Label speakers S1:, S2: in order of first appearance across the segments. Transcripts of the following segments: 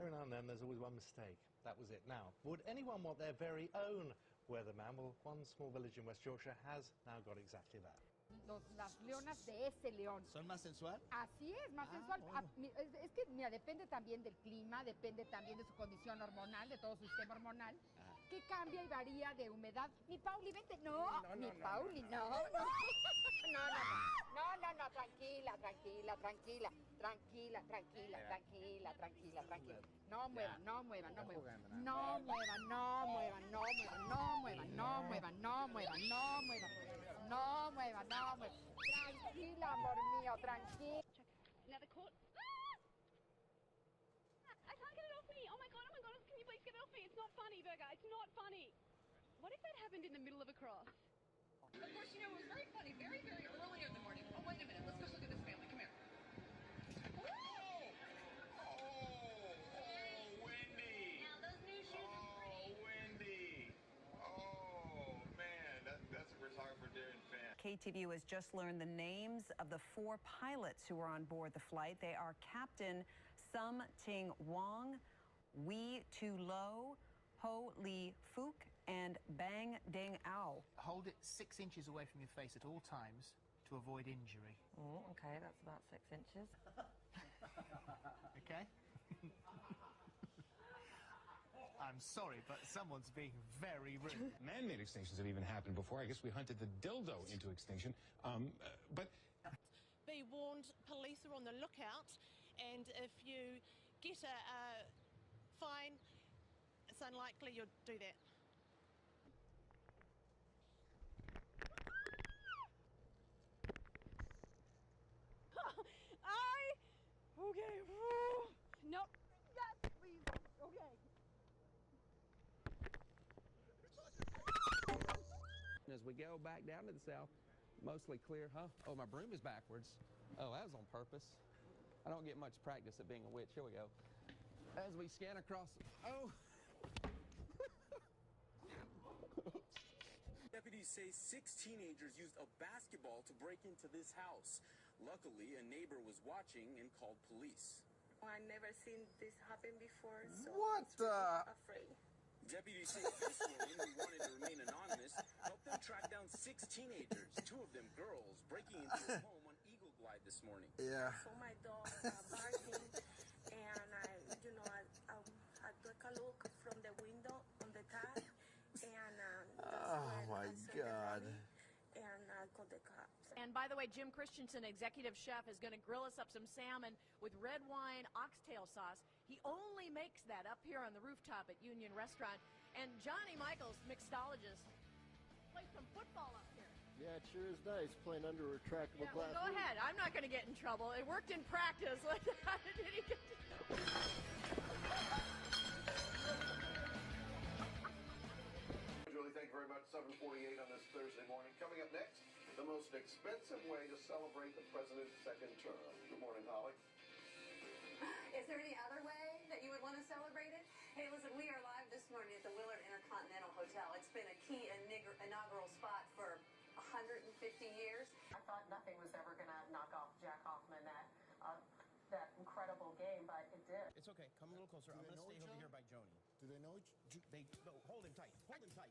S1: Every now and then there's always one mistake. That was it. Now, would anyone want their very own weatherman? Well, one small village in West Yorkshire has now got exactly that.
S2: Las leonas de ese león.
S3: ¿Son más sensual?
S2: Así es, más sensual.
S3: Bueno.
S2: Es que, mira, depende también del clima, depende también de su condición hormonal, de todo su sistema hormonal, que cambia y varía de humedad. Mi Pauli, vente. No, Pauli, no, tranquila. No muevan. Tranquila, amor mío, tranquila.
S4: Now the court. I can't get it off me. Oh my god, can you please get it off me? It's not funny, Burger. It's not funny. What if that happened in the middle of a cross?
S5: Of course, you know, it was very funny, very, very early in the morning. Oh, wait a minute. Let's go look at this family. Come here.
S6: Oh, Wendy.
S4: Now, those new shoes are pretty.
S6: Oh, Wendy. Oh, man, that's a photographer Darren fan.
S7: KTVU has just learned the names of the 4 pilots who were on board the flight. They are Captain Sum Ting Wong, Wee Tu Lo, Ho Li Fook, and Bang Ding Ao.
S3: Hold it 6 inches away from your face at all times to avoid injury.
S7: Oh, okay, that's about 6 inches.
S3: Okay? I'm sorry, but someone's being very rude.
S8: Man-made extinctions have even happened before. I guess we hunted the dildo into extinction. But
S9: be warned, police are on the lookout, and if you get a fine, it's unlikely you'll do that.
S4: Okay. Nope. Yes, please. Okay.
S10: As we go back down to the south, mostly clear, huh? Oh, my broom is backwards. Oh, that was on purpose. I don't get much practice at being a witch. Here we go. As we scan across, oh.
S11: Deputies say 6 teenagers used a basketball to break into this house. Luckily, a neighbor was watching and called police.
S12: I never seen this happen before, so
S13: what
S12: I'm afraid.
S11: Deputies say this woman, who wanted to remain anonymous, helped them track down 6 teenagers, 2 of them girls, breaking into a home on Eagle Glide this morning.
S13: Yeah.
S12: I saw my dog barking, and I took a look from the window on the car, and
S13: oh my God.
S12: And I called the cops.
S14: And by the way, Jim Christensen, executive chef, is going to grill us up some salmon with red wine oxtail sauce. He only makes that up here on the rooftop at Union Restaurant. And Johnny Michaels, mixologist, plays some football up here.
S15: Yeah, it sure is nice playing under a retractable glass.
S14: Well, go ahead. I'm not going to get in trouble. It worked in practice. How did he get
S16: Julie, thank you very much. 7:48 on this Thursday morning. Coming up next, the most expensive way to celebrate the president's second term. Good morning, Holly.
S17: Is there any other way that you would want to celebrate it? Hey, listen, we are live this morning at the Willard Intercontinental Hotel. It's been a key inaugural spot for 150 years.
S18: I thought nothing was ever going to knock off Jack Hoffman, that incredible game, but it did.
S3: It's okay. Come a little closer. I'm going to stay over here by Joni.
S19: Do they know each other?
S3: No, hold him tight. Hold him tight.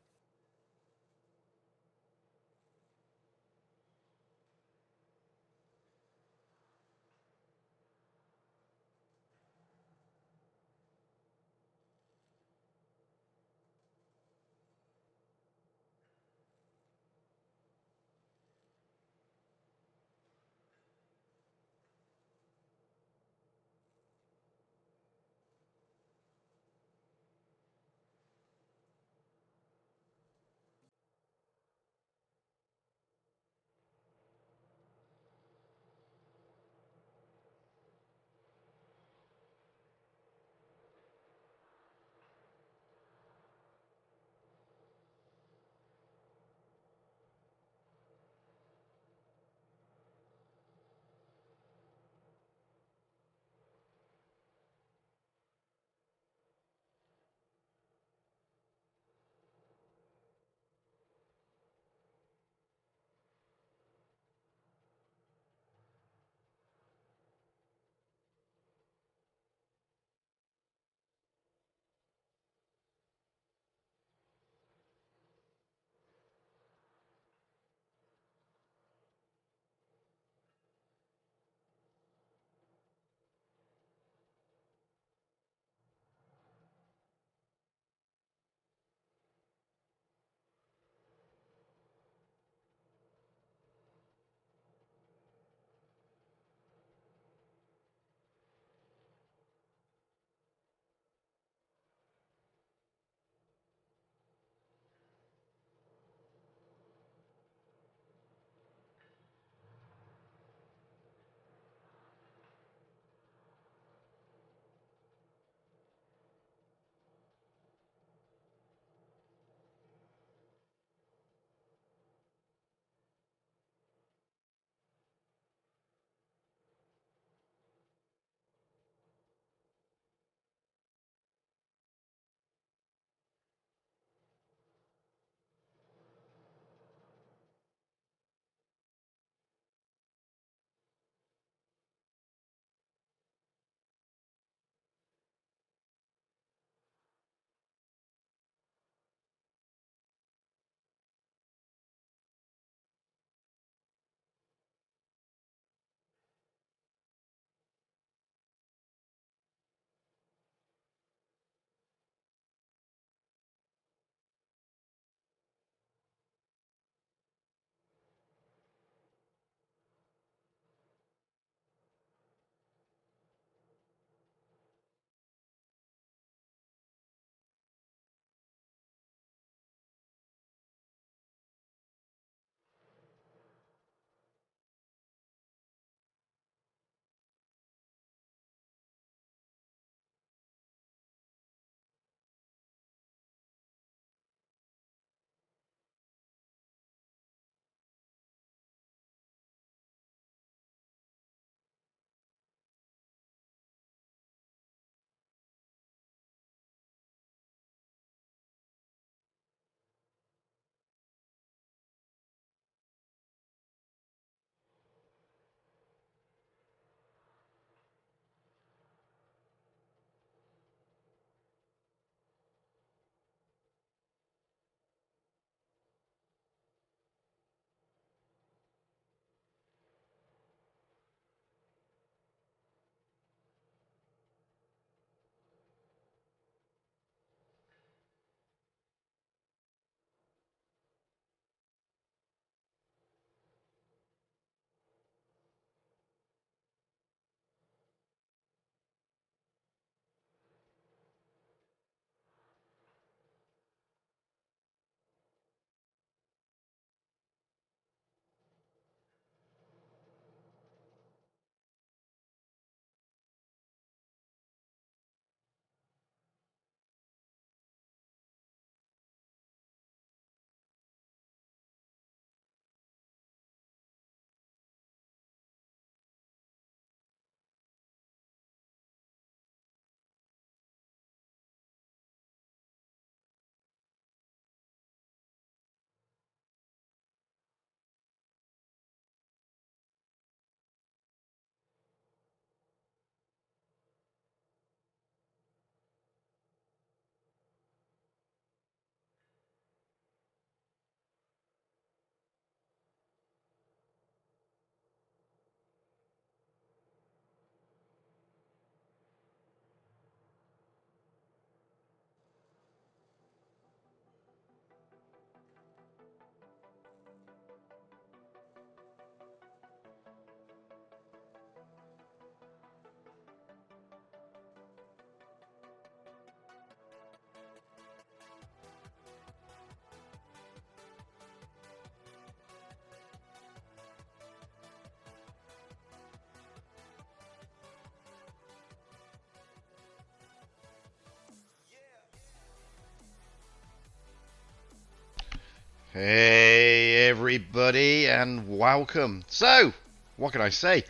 S19: Hey everybody and welcome. So, what can I say?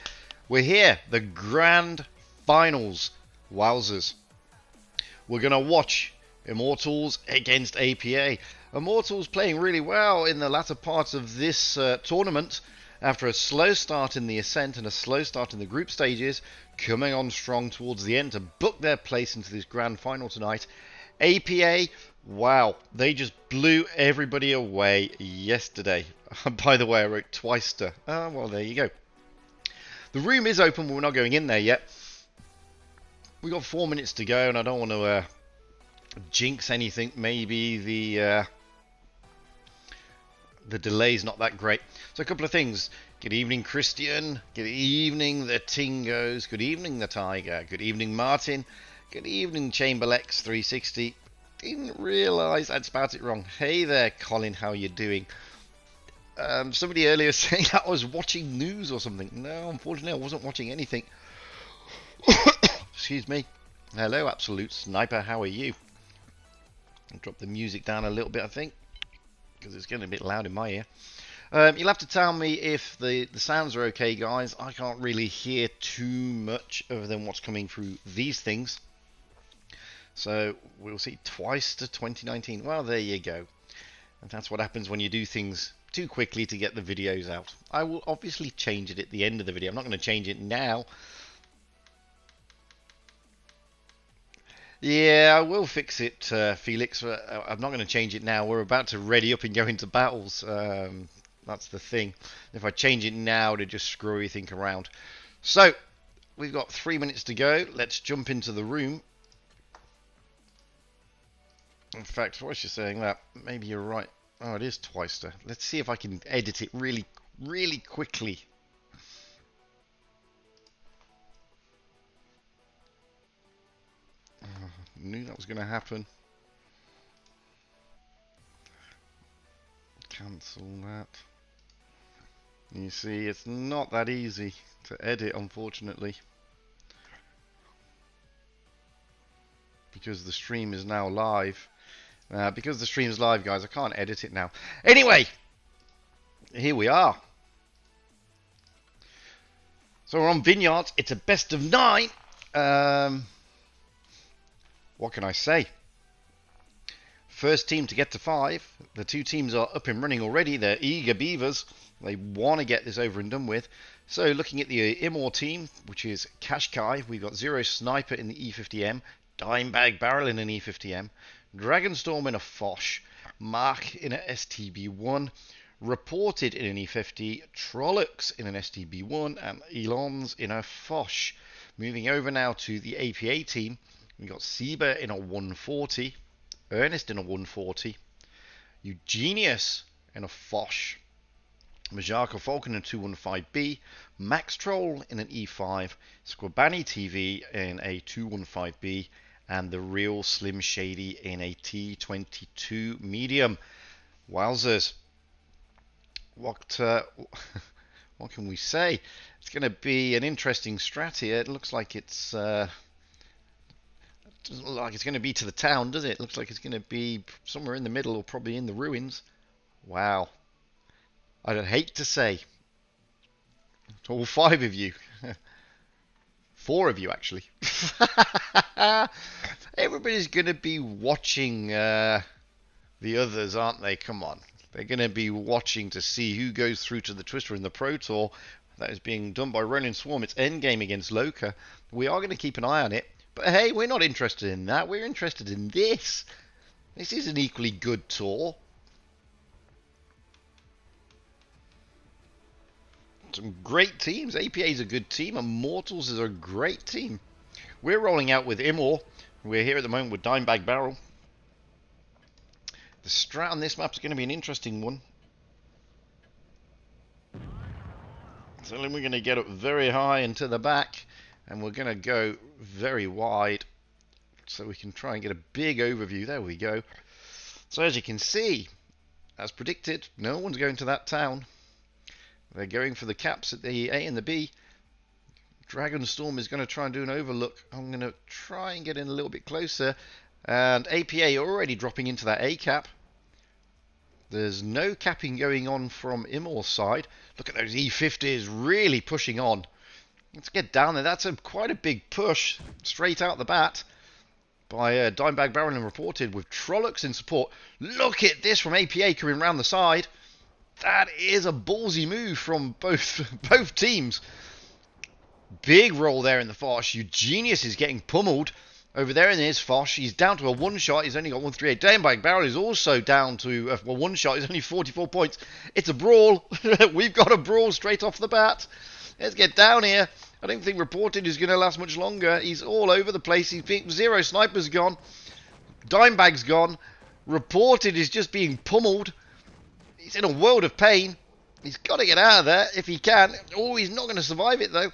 S19: We're here, the grand finals. Wowzers. We're going to watch Immortals against APA. Immortals playing really well in the latter part of this tournament after a slow start in the Ascent and a slow start in the group stages, coming on strong towards the end to book their place into this grand final tonight. APA, wow, they just blew everybody away yesterday. By the way, I wrote Twister. Well, there you go. The room is open, but we're not going in there yet. We've got 4 minutes to go, and I don't want to jinx anything. Maybe the delay's not that great. So a couple of things. Good evening, Christian. Good evening, the Tingos. Good evening, the Tiger. Good evening, Martin. Good evening, Chamberlex360. Didn't realise I'd spelled it wrong. Hey there, Colin. How you doing? Somebody earlier saying I was watching news or something. No, unfortunately, I wasn't watching anything. Excuse me. Hello, Absolute Sniper. How are you? I'll drop the music down a little bit, I think, because it's getting a bit loud in my ear. You'll have to tell me if the sounds are okay, guys. I can't really hear too much other than what's coming through these things. So we'll see. Twice to 2019. Well, there you go. And that's what happens when you do things too quickly to get the videos out. I will obviously change it at the end of the video. I'm not going to change it now. Yeah, I will fix it, Felix. I'm not going to change it now. We're about to ready up and go into battles. That's the thing. If I change it now, to just screw everything around. So, we've got 3 minutes to go. Let's jump into the room. In fact, what's you saying that? Maybe you're right. Oh, it is Twister. Let's see if I can edit it really, really quickly. Knew that was going to happen. Cancel that. You see, it's not that easy to edit, unfortunately, because the stream is now live. Because the stream's live, guys, I can't edit it now. Anyway, here we are. So we're on Vineyards. It's a best of 9. What can I say? First team to get to 5. The two teams are up and running already. They're eager beavers. They want to get this over and done with. So looking at the IMMOR team, which is Qashqai, we've got Zero Sniper in the E50M, Dimebag Barrel in an E50M, Dragonstorm in a Foch, Mark in a STB1, Reported in an E50, Trollocs in an STB1, and Elons in a Foch. Moving over now to the APA team, we've got Seba in a 140, Ernest in a 140, Eugenius in a Foch, Majaka Falcon in a 215B, Max Troll in an E5, Squabani TV in a 215B, and the real Slim Shady in a T22 medium. Wowzers. What can we say? It's going to be an interesting strat here. It looks like it's doesn't look like it's going to be to the town, does it? It looks like it's going to be somewhere in the middle or probably in the ruins. Wow. I'd hate to say. To all 5 of you. 4 of you, actually. Everybody's going to be watching the others, aren't they? Come on. They're going to be watching to see who goes through to the Twister in the Pro Tour. That is being done by Ronin Swarm. It's endgame against Loka. We are going to keep an eye on it. But hey, we're not interested in that. We're interested in this. This is an equally good tour. Some great teams. APA is a good team. Immortals is a great team. We're rolling out with IMMOR. We're here at the moment with Dimebag Barrel. The strat on this map is going to be an interesting one. So we're going to get up very high into the back, and we're going to go very wide so we can try and get a big overview. There we go. So as you can see, as predicted, no one's going to that town. They're going for the caps at the A and the B. Dragonstorm is going to try and do an overlook. I'm going to try and get in a little bit closer. And APA already dropping into that A cap. There's no capping going on from IMMOR's side. Look at those E50s really pushing on. Let's get down there. That's quite a big push straight out the bat by Dimebag Barrel reported with Trollocs in support. Look at this from APA coming round the side. That is a ballsy move from both teams. Big roll there in the Foch. Eugenius is getting pummeled over there in his Foch. He's down to a one shot. He's only got 138. Dimebag Barrel is also down to a one shot. He's only 44 points. It's a brawl. We've got a brawl straight off the bat. Let's get down here. I don't think reported is going to last much longer. He's all over the place. Zero Sniper's gone. Dimebag's gone. Reported is just being pummeled. He's in a world of pain. He's got to get out of there if he can. Oh, he's not going to survive it though.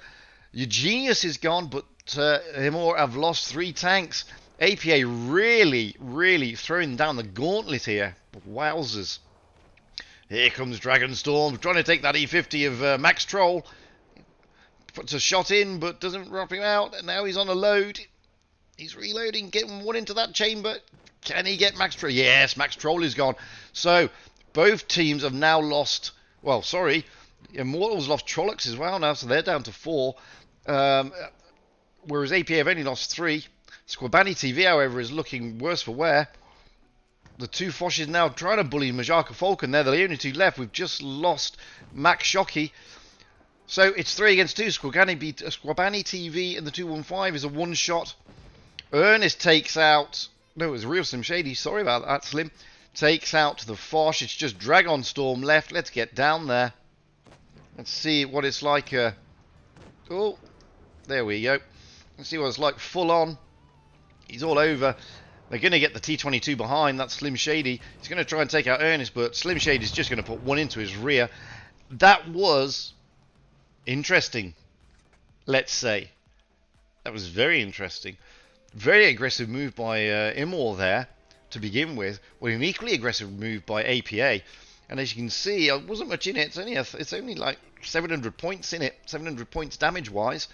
S19: Eugenius is gone, but IMMOR have lost 3 tanks. APA really throwing down the gauntlet here. Wowzers. Here comes Dragonstorm, trying to take that E50 of Max Troll. Puts a shot in, but doesn't drop him out. And now he's on a load. He's reloading, getting one into that chamber. Can he get Max Troll? Yes, Max Troll is gone. So, both teams have now lost... Well, sorry. Immortals lost Trollocs as well now, so they're down to 4. Whereas APA have only lost 3. Squabani TV, however, is looking worse for wear. The 2 Foshes now trying to bully Majaka Falcon. They're the only 2 left. We've just lost Max Shockey. So it's 3 against 2. Squabani TV and the 215 is a one-shot. Ernest takes out... No, it was Real Slim Shady. Sorry about that, Slim. Takes out the Foch. It's just Dragonstorm left. Let's get down there. Let's see what it's like. Oh, there we go. Let's see what it's like full on. He's all over. They're going to get the T-22 behind. That's Slim Shady. He's going to try and take out Ernest, but Slim Shady's just going to put one into his rear. That was interesting, let's say. That was very interesting. Very aggressive move by IMMOR there to begin with. Well, an equally aggressive move by APA. And as you can see, it wasn't much in it. It's only like 700 points in it. 700 points damage-wise.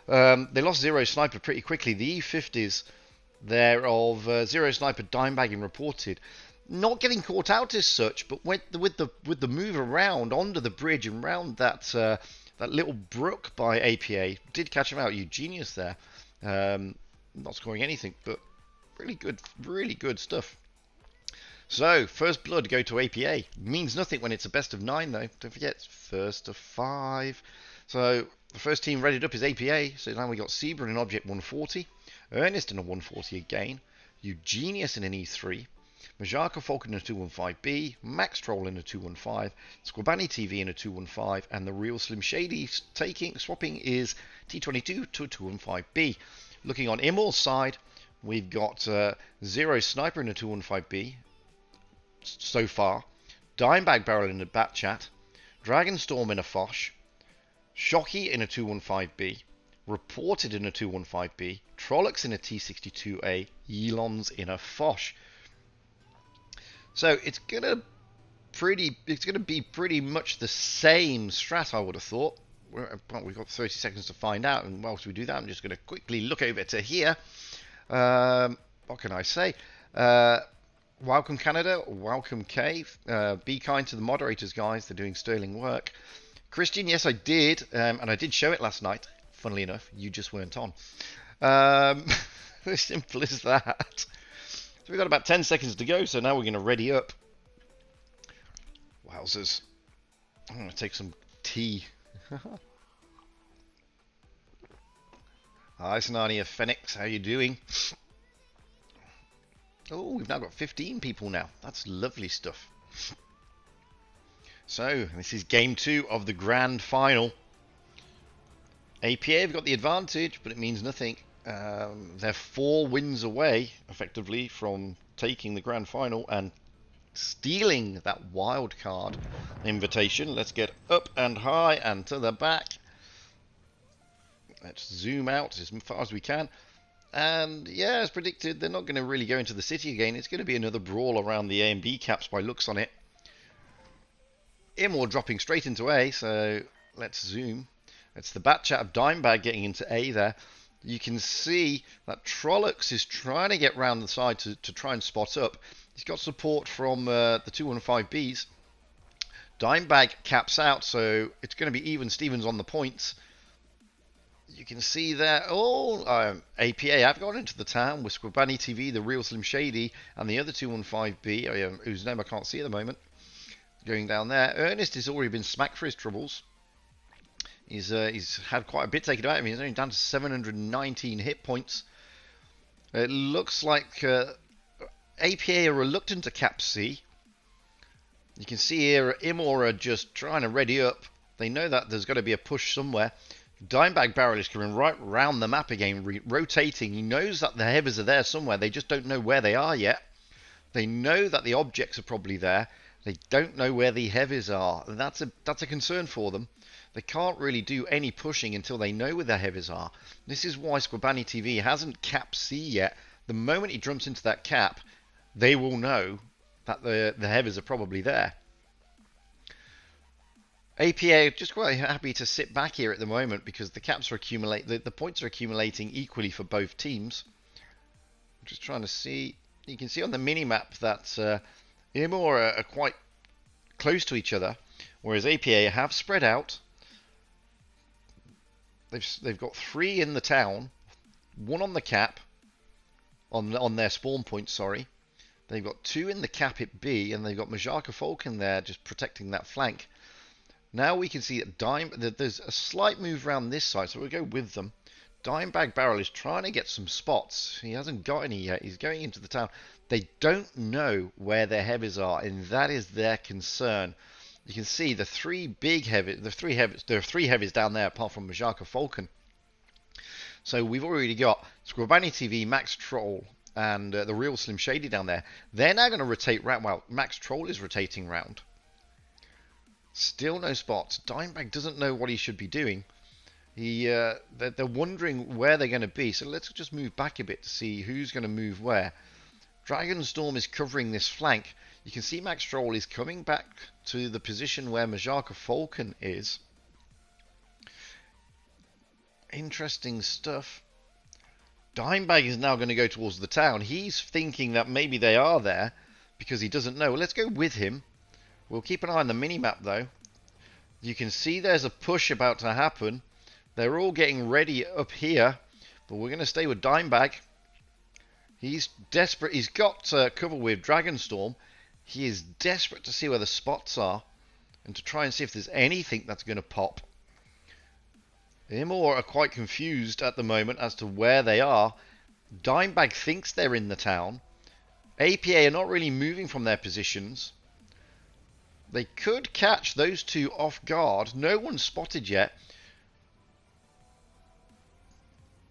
S19: They lost Zero Sniper pretty quickly. The E50s there of Zero Sniper Dimebagging reported. Not getting caught out as such, but with the move around onto the bridge and around that little brook by APA, did catch him out. Eugenius there. Not scoring anything, but really good stuff. So, first blood go to APA. Means nothing when it's a best of 9, though. Don't forget, it's first of 5. So, the first team readied up is APA. So now we got Zebra in an Object 140. Ernest in a 140 again. Eugenius in an E3. Majaka Falcon in a 215B. Max Troll in a 215. Squabani TV in a 215. And the Real Slim Shady swapping is T22 to a 215B. Looking on IMMOR's side, we've got Zero Sniper in a 215B. So far, Dimebag Barrel in a Bat Chat, Dragonstorm in a Foch, Shockey in a 215B, Reported in a 215B, Trollocs in a T62A, Elons in a Foch. So it's gonna be pretty much the same strat, I would have thought. Well, we've got 30 seconds to find out, and whilst we do that, I'm just going to quickly look over to here. What can I say? Welcome Canada, welcome Cave. Be kind to the moderators, guys. They're doing sterling work. Christian, yes, I did, and I did show it last night. Funnily enough, you just weren't on. As simple as that. So we've got about 10 seconds to go, so now we're going to ready up. Wowzers. I'm going to take some tea. Hi Sanania Phoenix, how you doing? Oh, we've now got 15 people now. That's lovely stuff. So, this is game 2 of the grand final. APA have got the advantage, but it means nothing. They're 4 wins away, effectively, from taking the grand final and stealing that wild card invitation. Let's get up and high and to the back. Let's zoom out as far as we can. And yeah, as predicted, they're not going to really go into the city again. It's going to be another brawl around the A and B caps by looks on it. IMMOR dropping straight into A, so let's zoom. It's the Bat Chat of Dimebag getting into A there. You can see that Trollocs is trying to get round the side to try and spot up. He's got support from the 215Bs. Dimebag caps out, so it's going to be even Stevens on the points. You can see there, APA have gone into the town with Squabani TV, the real Slim Shady, and the other 215B, whose name I can't see at the moment, going down there. Ernest has already been smacked for his troubles. He's had quite a bit taken out of him. He's only down to 719 hit points. It looks like APA are reluctant to cap C. You can see here IMMOR are just trying to ready up. They know that there's got to be a push somewhere. Dimebag Barrel is coming right round the map again, rotating. He knows that the heavies are there somewhere. They just don't know where they are yet. They know that the objects are probably there. They don't know where the heavies are. And that's a concern for them. They can't really do any pushing until they know where the heavies are. This is why Squabani TV hasn't capped C yet. The moment he jumps into that cap, they will know that the heavies are probably there. APA just quite happy to sit back here at the moment because the caps are the points are accumulating equally for both teams. I'm just trying to see. You can see on the mini map that IMMOR are quite close to each other, whereas APA have spread out. They've got 3 in the town, 1 on the cap, on their spawn point. Sorry, they've got 2 in the cap at B, and they've got Majaka Falcon there just protecting that flank. Now we can see that there's a slight move around this side, so we'll go with them. Dimebag Barrel is trying to get some spots. He hasn't got any yet. He's going into the town. They don't know where their heavies are, and that is their concern. You can see the 3 big heavies. There are 3 heavies down there, apart from Majaka Falcon. So we've already got Squabani TV, Max Troll, and the real Slim Shady down there. They're now going to rotate round. Well, Max Troll is rotating round. Still no spots. Dimebag doesn't know what he should be doing. They're wondering where they're going to be. So let's just move back a bit to see who's going to move where. Dragonstorm is covering this flank. You can see Max Troll is coming back to the position where Majaka Falcon is. Interesting stuff. Dimebag is now going to go towards the town. He's thinking that maybe they are there because he doesn't know. Well, let's go with him. We'll keep an eye on the mini-map, though. You can see there's a push about to happen. They're all getting ready up here, but we're going to stay with Dimebag. He's desperate. He's got cover with Dragonstorm. He is desperate to see where the spots are and to try and see if there's anything that's going to pop. IMMOR are quite confused at the moment as to where they are. Dimebag thinks they're in the town. APA are not really moving from their positions. They could catch those 2 off guard. No one's spotted yet.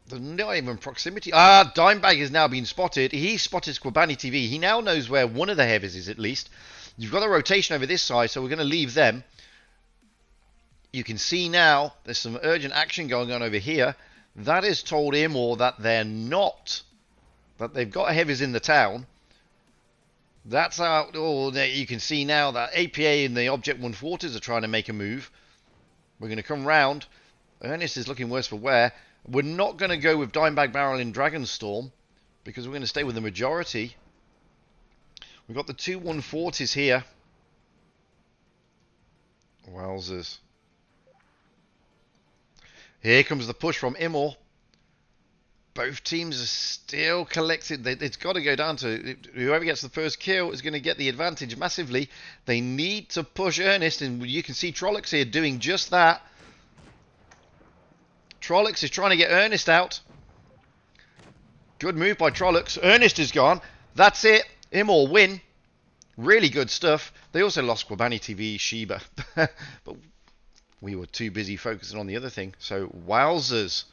S19: They're not even proximity. Dimebag is now being spotted. He spotted Squabani TV. He now knows where one of the heavies is, at least. You've got a rotation over this side, so we're going to leave them. You can see now there's some urgent action going on over here. That has told IMMOR that they're not, that they've got heavies in the town. That's how, you can see now that APA and the Object 140s are trying to make a move. We're going to come round. Ernest is looking worse for wear. We're not going to go with Dimebag Barrel in Dragonstorm because we're going to stay with the majority. We've got the 2 140s here. Wowzers. Here comes the push from IMMOR. Both teams are still collected. It's got to go down to whoever gets the first kill is going to get the advantage massively. They need to push Ernest, and you can see Trollocs here doing just that. Trollocs is trying to get Ernest out. Good move by Trollocs. Ernest is gone. That's it. IMMOR win. Really good stuff. They also lost Squabani TV, Sheba. But we were too busy focusing on the other thing. So, wowzers.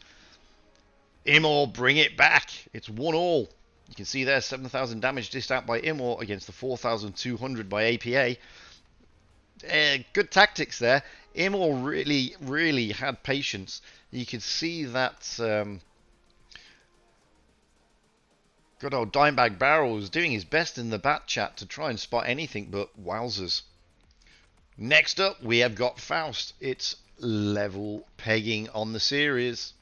S19: IMMOR bring it back. It's 1-1. You can see there 7,000 damage dished out by IMMOR against the 4,200 by APA. Good tactics there. IMMOR really had patience. You can see that good old Dimebag Barrel was doing his best in the bat chat to try and spot anything, but wowzers. Next up, we have got Faust. It's level pegging on the series.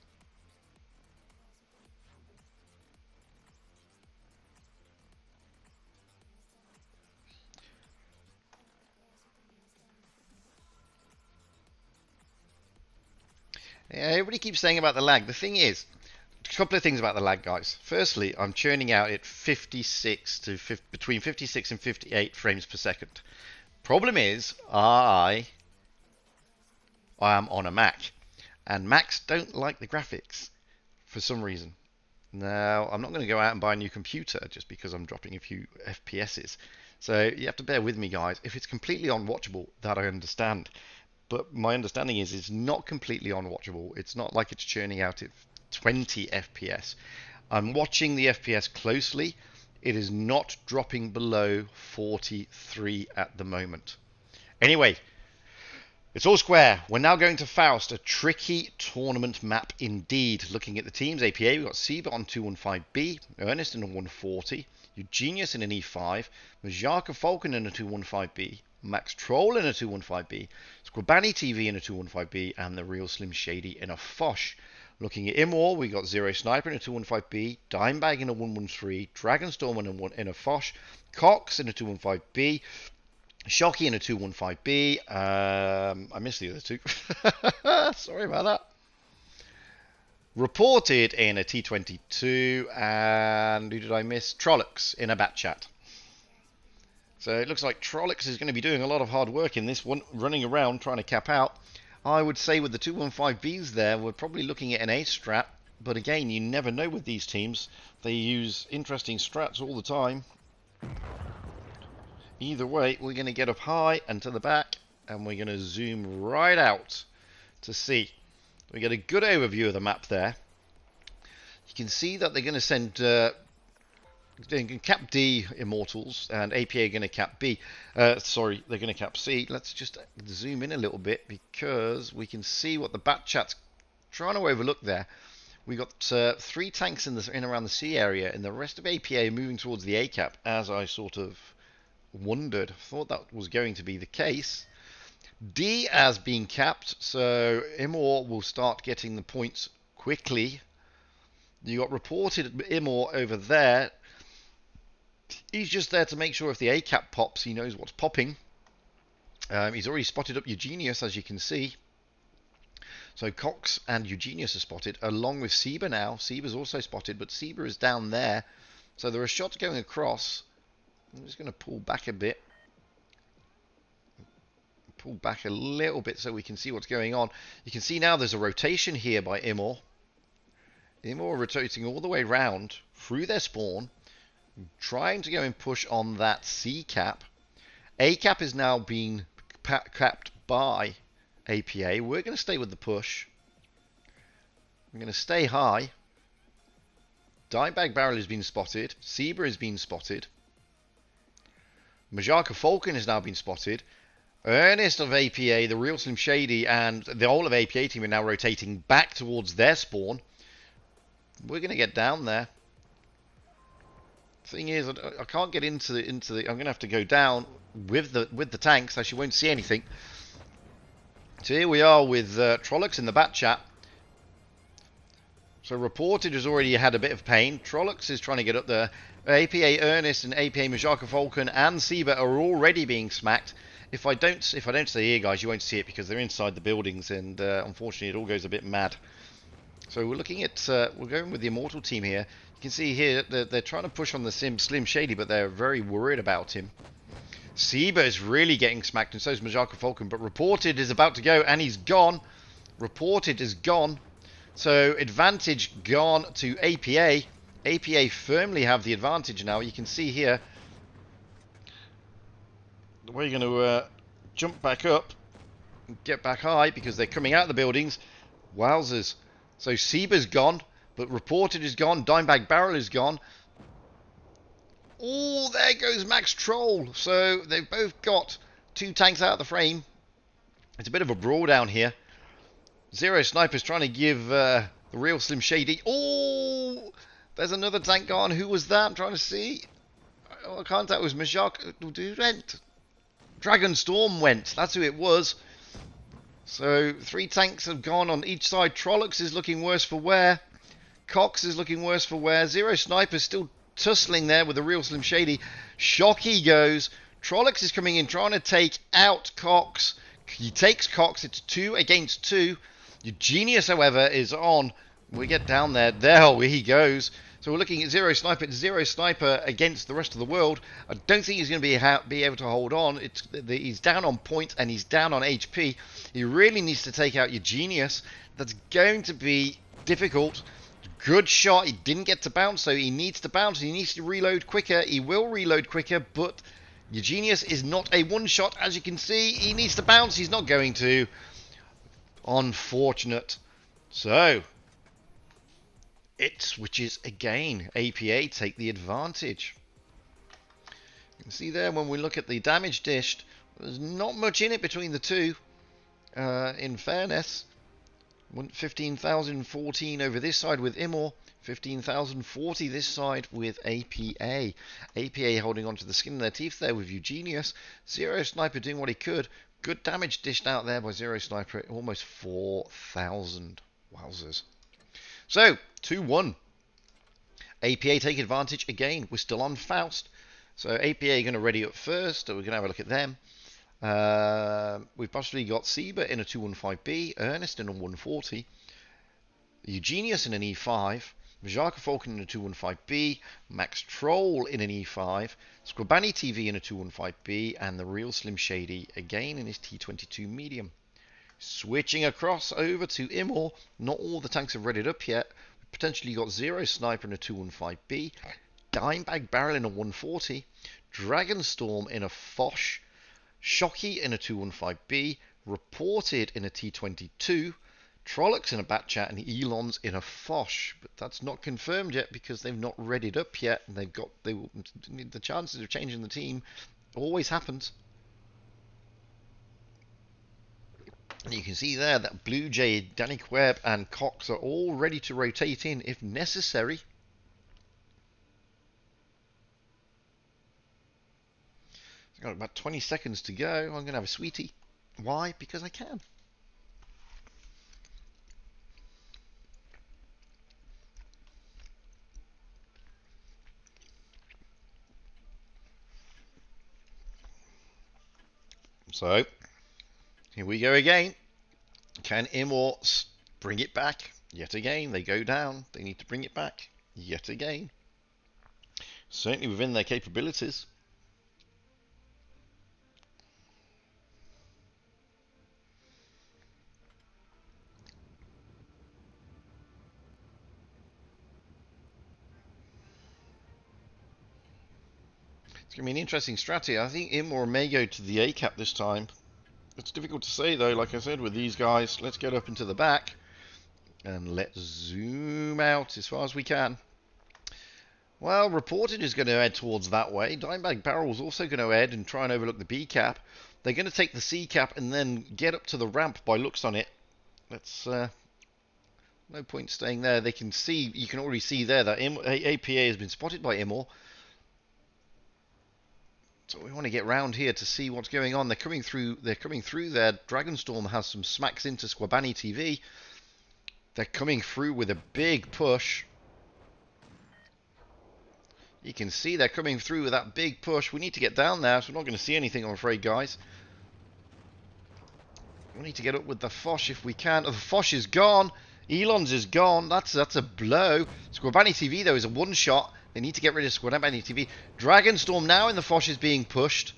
S19: Everybody keeps saying about the lag. The thing is, a couple of things about the lag, guys. Firstly, I'm churning out at between 56 and 58 frames per second. Problem is, I am on a Mac, and Macs don't like the graphics for some reason. Now, I'm not going to go out and buy a new computer just because I'm dropping a few FPSs. So you have to bear with me, guys. If it's completely unwatchable, that I understand. But my understanding is it's not completely unwatchable. It's not like it's churning out at 20 FPS. I'm watching the FPS closely. It is not dropping below 43 at the moment. Anyway, it's all square. We're now going to Faust, a tricky tournament map indeed. Looking at the teams, APA, we've got Seba on 215B, Ernest in a 140, Eugenius in an E5, Majaka Falcon in a 215B, Max Troll in a 215B, Squabani TV in a 215B, and the Real Slim Shady in a Foch. Looking at IMMOR, we got Zero Sniper in a 215B, Dimebag in a 113, Dragonstorm in a Foch, Cox in a 215B, Shocky in a 215B. I missed the other two. Sorry about that. Reported in a T22, and who did I miss? Trollocs in a Bat Chat. So it looks like Trollocs is going to be doing a lot of hard work in this one, running around trying to cap out. I would say with the 215Bs there, we're probably looking at an A strat, but again, you never know with these teams. They use interesting strats all the time. Either way, we're going to get up high and to the back, and we're going to zoom right out to see. We get a good overview of the map there. You can see that they're going to send cap D Immortals, and APA are going to cap B. Sorry, they're going to cap C. Let's just zoom in a little bit because we can see what the Bat Chat's trying to overlook there. We got 3 tanks in around the C area, and the rest of APA moving towards the A cap, as I sort of wondered. Thought that was going to be the case. D has been capped, so IMMOR will start getting the points quickly. You got reported IMMOR over there. He's just there to make sure if the A cap pops, he knows what's popping. He's already spotted up Eugenius, as you can see. So Cox and Eugenius are spotted, along with Seba now. Seba's also spotted, but Seba is down there. So there are shots going across. I'm just going to pull back a bit. Pull back a little bit so we can see what's going on. You can see now there's a rotation here by IMMOR. IMMOR rotating all the way round through their spawn, trying to go and push on that C cap. A cap is now being capped by APA. We're going to stay with the push. We're going to stay high. Dimebag Barrel has been spotted. Seba has been spotted. Majaka Falcon has now been spotted. Ernest of APA, the Real Slim Shady, and the whole of APA team are now rotating back towards their spawn. We're going to get down there. Thing is, I can't get into the. I'm going to have to go down with the tanks, as you won't see anything. So here we are with Trollocs in the Bat Chat. So Reported has already had a bit of pain. Trollocs is trying to get up there. APA Ernest and APA Majaka Falcon and Seba are already being smacked. If I don't stay here, guys, you won't see it because they're inside the buildings, and unfortunately it all goes a bit mad. So we're looking at we're going with the Immortal team here. You can see here they're trying to push on the Slim Shady, but they're very worried about him. Seba is really getting smacked, and so is Majaka Falcon. But Reported is about to go, and he's gone. Reported is gone. So advantage gone to APA. APA firmly have the advantage now. You can see here. We're going to jump back up and get back high because they're coming out of the buildings. Wowzers. So Seba's gone, but Reported is gone. Dimebag Barrel is gone. Oh, there goes Max Troll. So they've both got 2 tanks out of the frame. It's a bit of a brawl down here. Zero Sniper's trying to give the Real Slim Shady. Oh, there's another tank gone. Who was that? I'm trying to see. Oh, I can't tell. It was Majaka. Who went? Dragonstorm went. That's who it was. So 3 tanks have gone on each side. Trollocs is looking worse for wear. Cox is looking worse for wear. Zero Sniper's still tussling there with the Real Slim Shady. Shocky goes. Trollocs is coming in trying to take out Cox. He takes Cox. It's 2 against 2. Your Genius, however, is on. We get down there. There he goes. So we're looking at Zero Sniper. Zero Sniper against the rest of the world. I don't think he's going to be able to hold on. He's down on points and he's down on HP. He really needs to take out your Genius. That's going to be difficult. Good shot. He didn't get to bounce, so he needs to bounce. He needs to reload quicker. He will reload quicker, but your Genius is not a one-shot. As you can see, he needs to bounce. He's not going to. Unfortunate. So it switches again. APA take the advantage. You can see there when we look at the damage dished, there's not much in it between the two. In fairness, 15,014 over this side with IMMOR, 15,040 this side with APA. APA holding on to the skin of their teeth there with Eugenius. Zero Sniper doing what he could. Good damage dished out there by Zero Sniper, almost 4,000. Wowzers. So, 2-1. APA take advantage again. We're still on Faust. So APA going to ready up first. So we're going to have a look at them. We've possibly got Seba in a 215B, Ernest in a 140, Eugenius in an E5, Vajaka Falcon in a 215B, Max Troll in an E5, Squabani TV in a 215B, and the Real Slim Shady again in his T22 medium. Switching across over to IMMOR. Not all the tanks have readied up yet. We've potentially got Zero Sniper in a 215B, Dimebag Barrel in a 140, Dragonstorm in a Foch, Shocky in a 215B, Reported in a T22, Trollocs in a Batchat, and Elons in a Foch. But that's not confirmed yet because they've not readied up yet. And the chances of changing the team always happens. And you can see there that Blue Jay, Danny Webb, and Cox are all ready to rotate in if necessary. I've got about 20 seconds to go. I'm going to have a sweetie. Why? Because I can. So, here we go again. Can IMMOR bring it back? Yet again, they go down. They need to bring it back. Yet again. Certainly within their capabilities. It's going to be an interesting strategy. I think IMMOR may go to the A cap this time. It's difficult to say though, like I said, with these guys. Let's get up into the back and let's zoom out as far as we can. Well, Reported is going to head towards that way. Dimebag Barrel's also going to head and try and overlook the B cap. They're going to take the C cap and then get up to the ramp by looks on it. That's no point staying there. They can see, you can already see there that APA has been spotted by IMMOR. So we want to get round here to see what's going on. They're coming through there. Dragonstorm has some smacks into Squabani TV. They're coming through with a big push. You can see they're coming through with that big push. We need to get down there, so we're not going to see anything, I'm afraid, guys. We need to get up with the Foch if we can. Oh, the Foch is gone. Elons is gone. That's a blow. Squabani TV, though, is a one-shot. They need to get rid of Squabani TV. Dragonstorm now in the Foch is being pushed.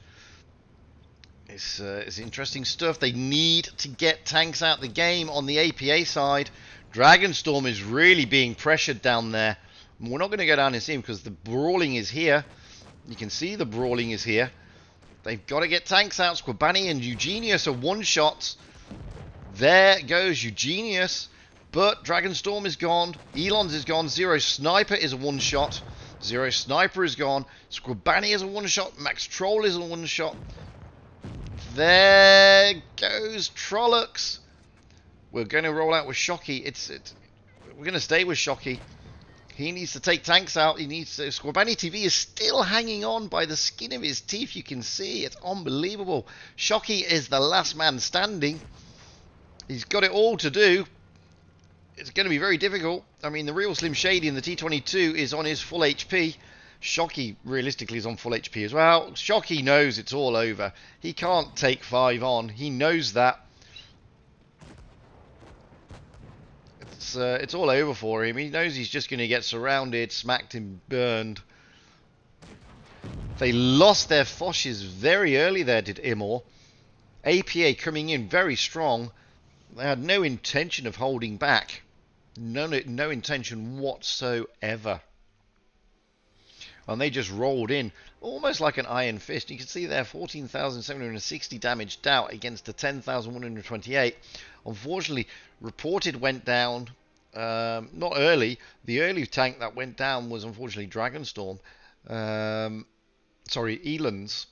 S19: It's interesting stuff. They need to get tanks out the game on the APA side. Dragonstorm is really being pressured down there. We're not going to go down and see him because the brawling is here. You can see the brawling is here. They've got to get tanks out. Squabani and Eugenius are one-shots. There goes Eugenius. But Dragonstorm is gone. Elons is gone. Zero Sniper is a one-shot. Zero Sniper is gone. Squabani is a one-shot. Max Troll is a one-shot. There goes Trollocs. We're going to roll out with Shocky. We're going to stay with Shocky. He needs to take tanks out. He needs to. Squabani TV is still hanging on by the skin of his teeth. You can see it's unbelievable. Shocky is the last man standing. He's got it all to do. It's going to be very difficult. I mean, the Real Slim Shady in the T22 is on his full HP. Shocky, realistically, is on full HP as well. Shocky knows it's all over. He can't take 5 on. He knows that. it's all over for him. He knows he's just going to get surrounded, smacked and burned. They lost their Foshes very early there, did IMMOR. APA coming in very strong. They had no intention of holding back. No intention whatsoever. And they just rolled in, almost like an iron fist. You can see there, 14,760 damaged out against a 10,128. Unfortunately, reported went down, not early. The early tank that went down was unfortunately Dragonstorm. Sorry, Elons.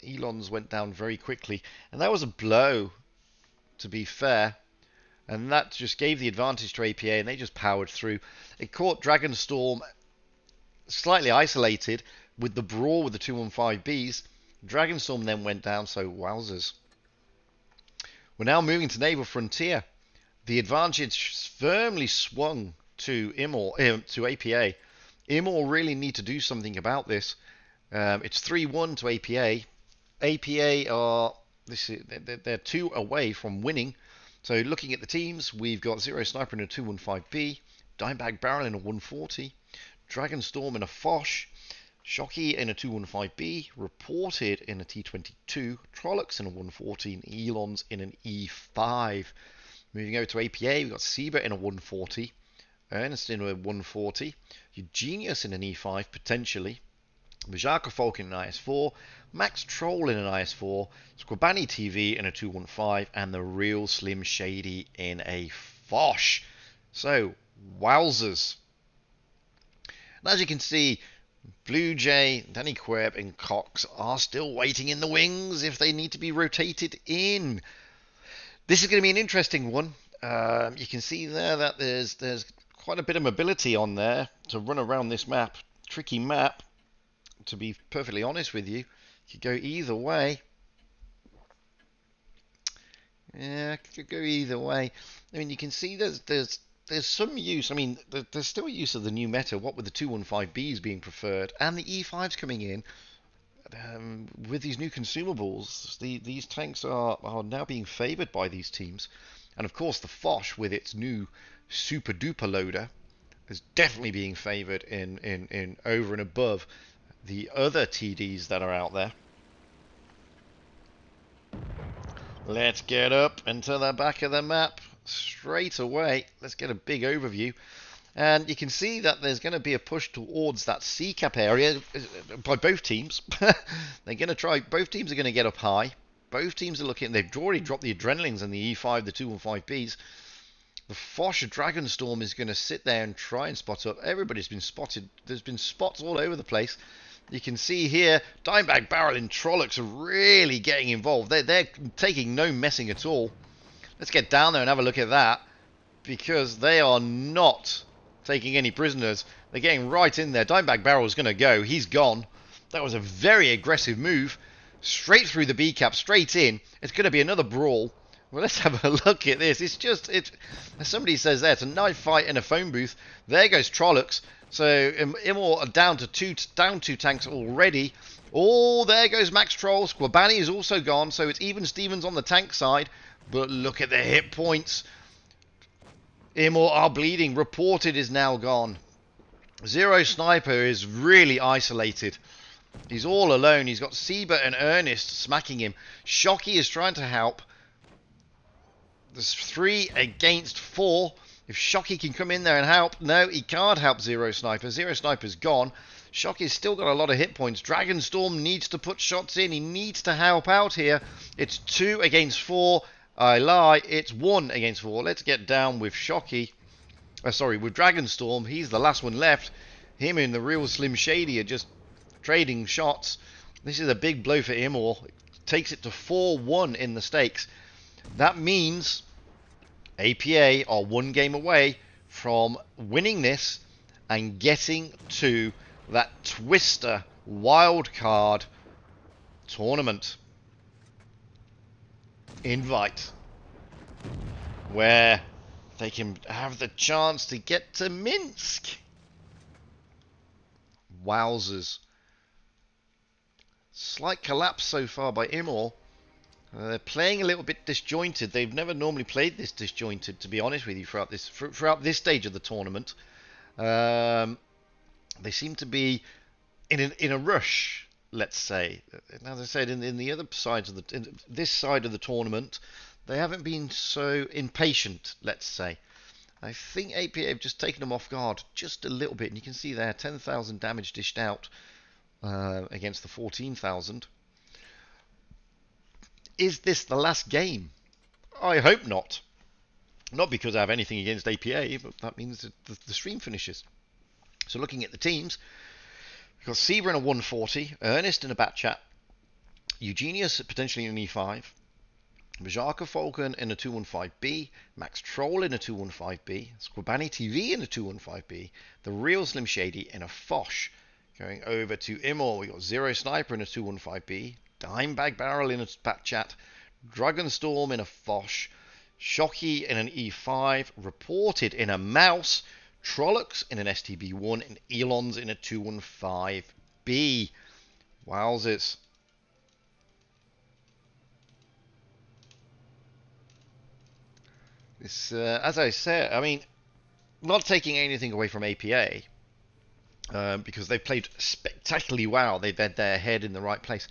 S19: Elons went down very quickly. And that was a blow, to be fair. And that just gave the advantage to APA, and they just powered through. It caught Dragonstorm slightly isolated with the brawl with the 215Bs. Dragonstorm then went down, so wowzers. We're now moving to Naval Frontier. The advantage firmly swung to IMMOR, to APA. IMMOR really need to do something about this. It's 3-1 to APA. APA are they're 2 away from winning. So looking at the teams, we've got Zero Sniper in a 215B, Dimebag Barrel in a 140, Dragonstorm in a Foch, Shocky in a 215B, Reported in a T22, Trollocs in a 140, and Elons in an E5. Moving over to APA, we've got Seba in a 140, Ernest in a 140, Eugenius in an E5 potentially, Bajaka Falk in an IS4, Max Troll in an IS4, Squabani TV in a 215, and the real Slim Shady in a Foch. So, wowzers. And as you can see, Blue Jay, Danny Queb, and Cox are still waiting in the wings if they need to be rotated in. This is going to be an interesting one. You can see there that there's quite a bit of mobility on there to run around this map. Tricky map, to be perfectly honest with you. Could go either way. Yeah, could go either way. I mean, you can see there's some use. I mean, there's still use of the new meta, what with the 215Bs being preferred, and the E5s coming in. With these new consumables, these tanks are now being favoured by these teams. And of course, the Foch, with its new super duper loader, is definitely being favoured in over and above the other TDs that are out there. Let's get up into the back of the map straight away. Let's get a big overview. And you can see that there's going to be a push towards that C-cap area by both teams. They're going to try, both teams are going to get up high. Both teams are looking, they've already dropped the Adrenalines and the E5, the 215Bs. The Foch Dragonstorm is going to sit there and try and spot up. Everybody's been spotted. There's been spots all over the place. You can see here, Dimebag Barrel and Trollocs are really getting involved. They're taking no messing at all. Let's get down there and have a look at that, because they are not taking any prisoners. They're getting right in there. Dimebag Barrel is going to go. He's gone. That was a very aggressive move. Straight through the B-cap, straight in. It's going to be another brawl. Well, let's have a look at this. As somebody says there, it's a knife fight in a phone booth. There goes Trollocs. So IMMOR are down two tanks already. Oh, there goes Max Troll. Squabani is also gone, so it's even Stevens on the tank side. But look at the hit points. IMMOR are bleeding. Reported is now gone. Zero Sniper is really isolated. He's all alone. He's got Seba and Ernest smacking him. Shocky is trying to help. There's 3 against 4. If Shocky can come in there and help. No, he can't help Zero Sniper. Zero Sniper's gone. Shocky's still got a lot of hit points. Dragonstorm needs to put shots in. He needs to help out here. It's 2 against 4. I lie. It's 1 against 4. Let's get down with Shocky. With Dragonstorm. He's the last one left. Him and the real Slim Shady are just trading shots. This is a big blow for IMMOR. It takes it to 4-1 in the stakes. That means APA are 1 game away from winning this and getting to that Twister wildcard tournament invite, where they can have the chance to get to Minsk. Wowzers. Slight collapse so far by IMMOR. They're playing a little bit disjointed. They've never normally played this disjointed, to be honest with you, throughout this stage of the tournament. They seem to be in a rush, let's say. And as I said, in the other sides of this side of the tournament, they haven't been so impatient, let's say. I think APA have just taken them off guard just a little bit, and you can see there 10,000 damage dished out against the 14,000. Is this the last game? I hope not. Not because I have anything against APA, but that means that the stream finishes. So looking at the teams, we've got Seaver in a 140, Ernest in a bat chat, Eugenius potentially in an E5, Bajaka Falcon in a 215B, Max Troll in a 215B, Squabani TV in a 215B, the real Slim Shady in a Foch. Going over to IMMOR, we got Zero Sniper in a 215B, Dimebag Barrel in a bat chat, Dragonstorm in a Foch, Shocky in an E5, Reported in a Mouse, Trollocs in an STB1, and Elons in a 215B. Wowzers. This, as I said, I mean, not taking anything away from APA, because they've played spectacularly well. They've had their head in the right place.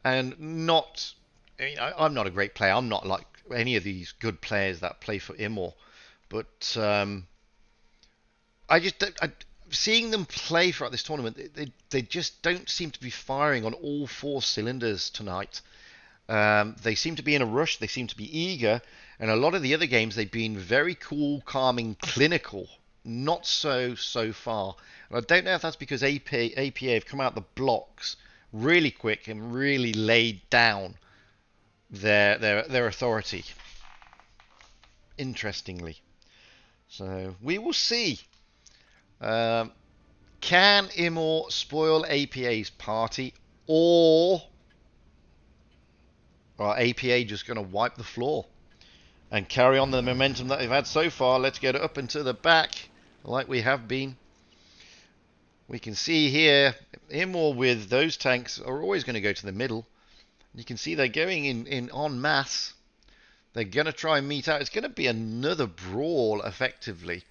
S19: And not, I mean, I'm not a great player. I'm not like any of these good players that play for IMMOR. But seeing them play throughout this tournament, they just don't seem to be firing on all four cylinders tonight. They seem to be in a rush. They seem to be eager. And a lot of the other games, they've been very cool, calming, clinical. Not so far. And I don't know if that's because APA have come out the blocks really quick and really laid down their authority. Interestingly. So we will see. Can IMMOR spoil APA's party, or are APA just going to wipe the floor and carry on the momentum that they've had so far? Let's get up and to the back like we have been. We can see here IMMOR with those tanks are always going to go to the middle. You can see they're going in en masse. They're going to try and meet out. It's going to be another brawl, effectively.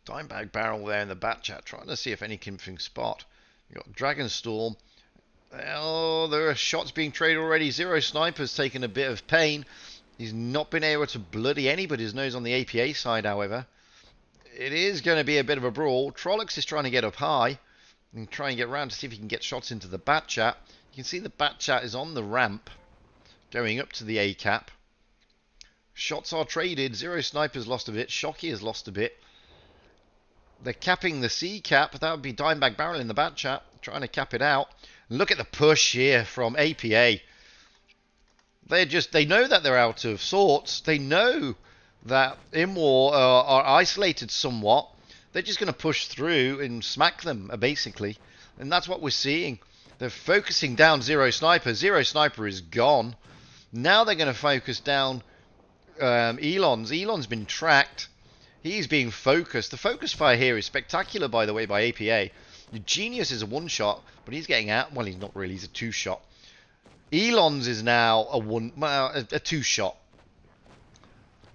S19: Dimebag Barrel there in the bat chat, trying to see if anything can spot. You've got Dragonstorm. Oh, there are shots being traded already. Zero Sniper's taken a bit of pain. He's not been able to bloody anybody's nose on the APA side, however. It is going to be a bit of a brawl. Trollocs is trying to get up high and try and get around to see if he can get shots into the bat chat. You can see the bat chat is on the ramp going up to the A cap. Shots are traded. Zero Sniper's lost a bit. Shocky has lost a bit. They're capping the C cap. That would be Dimebag Barrel in the bat chat, trying to cap it out. And look at the push here from APA. They know that they're out of sorts. They know that IMMOR are isolated somewhat. They're just going to push through and smack them, basically. And that's what we're seeing. They're focusing down Zero Sniper. Zero Sniper is gone. Now they're going to focus down Elons. Elon's been tracked. He's being focused. The focus fire here is spectacular, by the way, by APA. The Genius is a one-shot, but he's getting out. Well, he's not really. He's a two-shot. Elons is now a two-shot.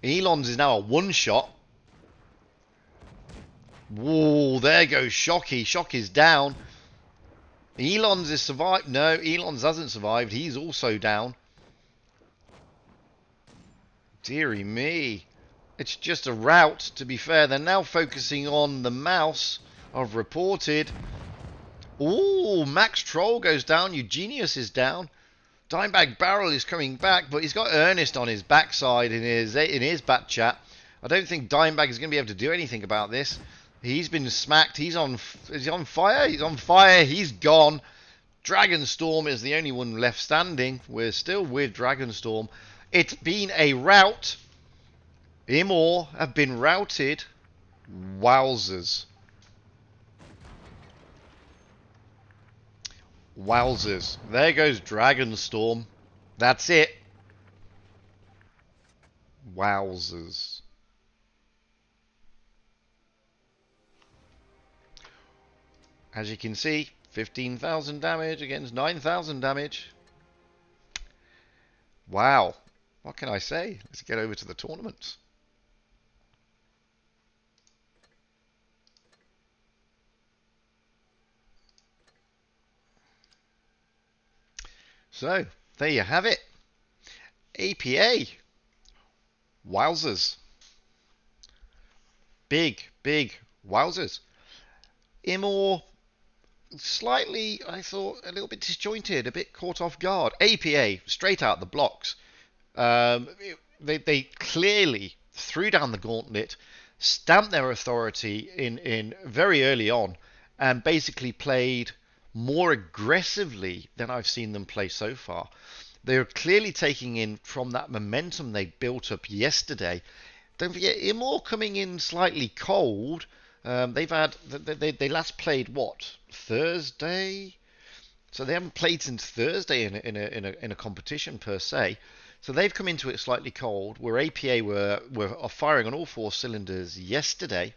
S19: Elons is now a one-shot. Whoa, there goes Shocky. Shocky's down. Elons is survived. No, Elons hasn't survived. He's also down. Dearie me. It's just a rout, to be fair. They're now focusing on the mouse of Reported. Ooh, Max Troll goes down. Eugenius is down. Dimebag Barrel is coming back, but he's got Ernest on his backside in his bat chat. I don't think Dimebag is going to be able to do anything about this. He's been smacked. Is he on fire? He's on fire. He's gone. Dragonstorm is the only one left standing. We're still with Dragonstorm. It's been a rout. IMMOR have been routed. Wowzers. Wowzers. There goes Dragonstorm. That's it. Wowzers. As you can see, 15,000 damage against 9,000 damage. Wow. What can I say? Let's get over to the tournaments. So, there you have it. APA. Wowzers. Big, big wowzers. IMMOR, slightly, I thought, a little bit disjointed, a bit caught off guard. APA, straight out the blocks. They clearly threw down the gauntlet, stamped their authority in very early on, and basically played more aggressively than I've seen them play so far. They're clearly taking in from that momentum they built up yesterday. Don't forget, IMMOR coming in slightly cold. They've had they last played what, Thursday? So they haven't played since Thursday in a competition per se. So they've come into it slightly cold. Where APA were firing on all four cylinders yesterday.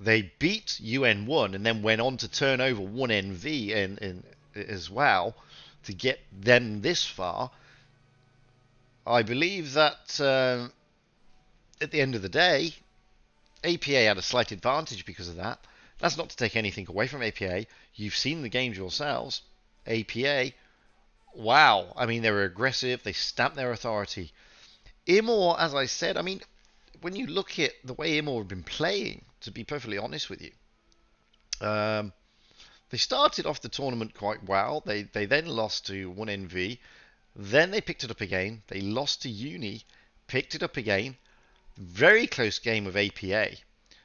S19: They beat UN1 and then went on to turn over 1NV and as well to get them this far. I believe that at the end of the day, APA had a slight advantage because of that. That's not to take anything away from APA. You've seen the games yourselves. APA, wow. I mean, they were aggressive. They stamped their authority. IMMOR, as I said, I mean, when you look at the way IMMOR have been playing, to be perfectly honest with you, they started off the tournament quite well. They then lost to 1NV. Then they picked it up again. They lost to Uni, picked it up again. Very close game of APA.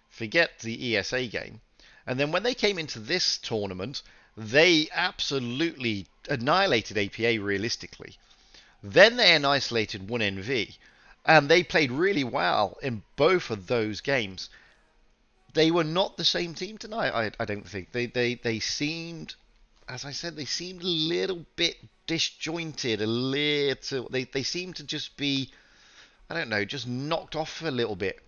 S19: Forget the ESA game. And then when they came into this tournament, they absolutely annihilated APA realistically. Then they annihilated 1NV. And they played really well in both of those games. They were not the same team tonight, I don't think. They seemed, as I said, they seemed a little bit disjointed, a little. They seemed to just be, I don't know, just knocked off a little bit.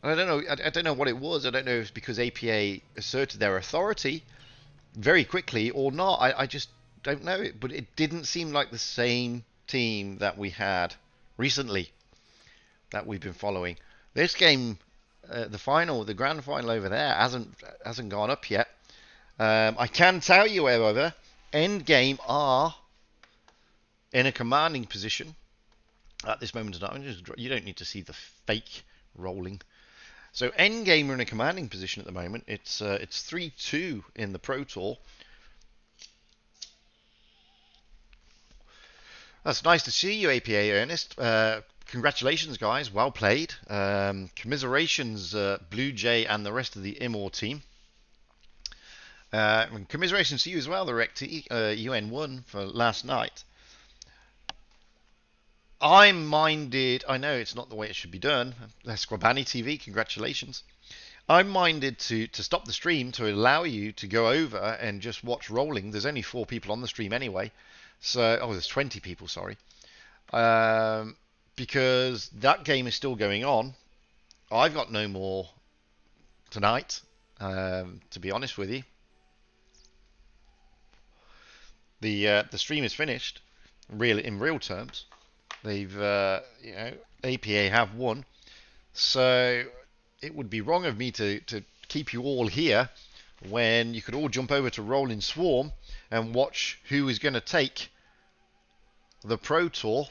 S19: I don't know. I don't know what it was. I don't know if it's because APA asserted their authority very quickly or not. I just don't know. But it didn't seem like the same team that we had recently that we've been following. This game, the grand final over there hasn't gone up yet. I can tell you, however, Endgame are in a commanding position at this moment in time. You don't need to see the fake rolling. So Endgame are in a commanding position at the moment. It's 3-2 in the Pro Tour. That's nice to see you, APA Ernest. Congratulations, guys. Well played. Commiserations, Blue Jay and the rest of the IMMOR team. And commiserations to you as well, the Recti, UN1 for last night. I'm minded, I know it's not the way it should be done. Squabani TV, congratulations. I'm minded to stop the stream to allow you to go over and just watch rolling. There's only 4 people on the stream anyway. So, there's 20 people, sorry. Because that game is still going on. I've got no more tonight, to be honest with you. The stream is finished, in real terms. They've, APA have won. So it would be wrong of me to keep you all here when you could all jump over to Rolling Swarm and watch who is going to take the Pro Tour.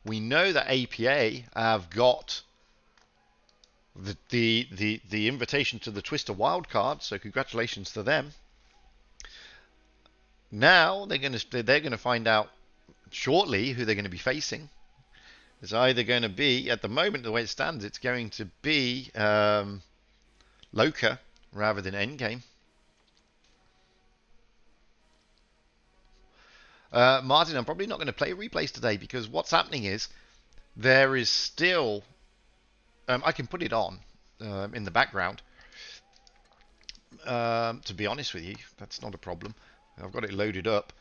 S19: We know that APA have got the invitation to the Twister wildcard, so congratulations to them. Now they're going to find out shortly who they're going to be facing. It's either going to be, at the moment, the way it stands, it's going to be Loka rather than Endgame. Martin, I'm probably not going to play replays today because what's happening is there is still... I can put it on in the background. To be honest with you, that's not a problem. I've got it loaded up.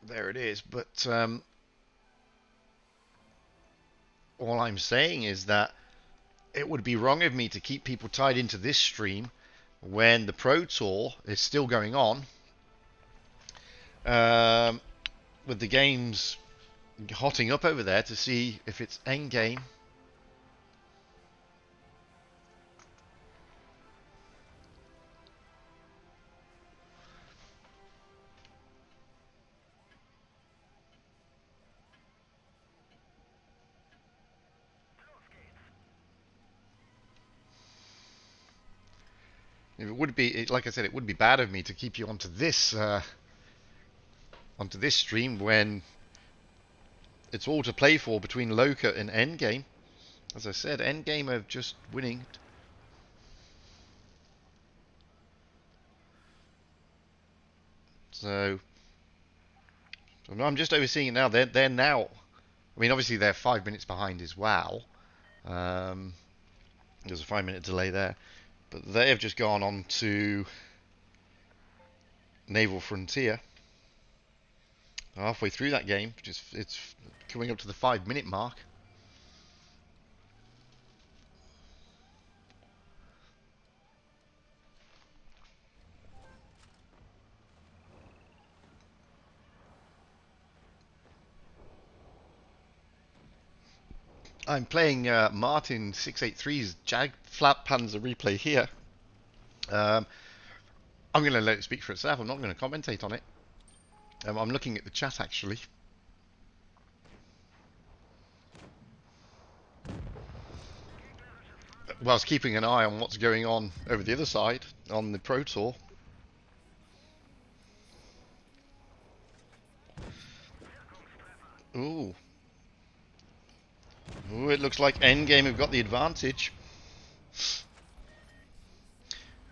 S19: There it is. But all I'm saying is that it would be wrong of me to keep people tied into this stream when the Pro Tour is still going on. with the games hotting up over there to see if it's endgame. It would be, like I said, it would be bad of me to keep you onto this stream when it's all to play for between Loka and Endgame. As I said, Endgame are just winning. So I'm just overseeing it now. They're now. I mean, obviously they're 5 minutes behind as well. There's a 5-minute delay there, but they have just gone on to Naval Frontier. Halfway through that game, it's coming up to the 5-minute mark. I'm playing Martin 683's Jag Flat Panzer replay here. I'm going to let it speak for itself. I'm not going to commentate on it. I'm looking at the chat actually. Whilst keeping an eye on what's going on over the other side on the Pro Tour. Ooh. Ooh, it looks like Endgame have got the advantage.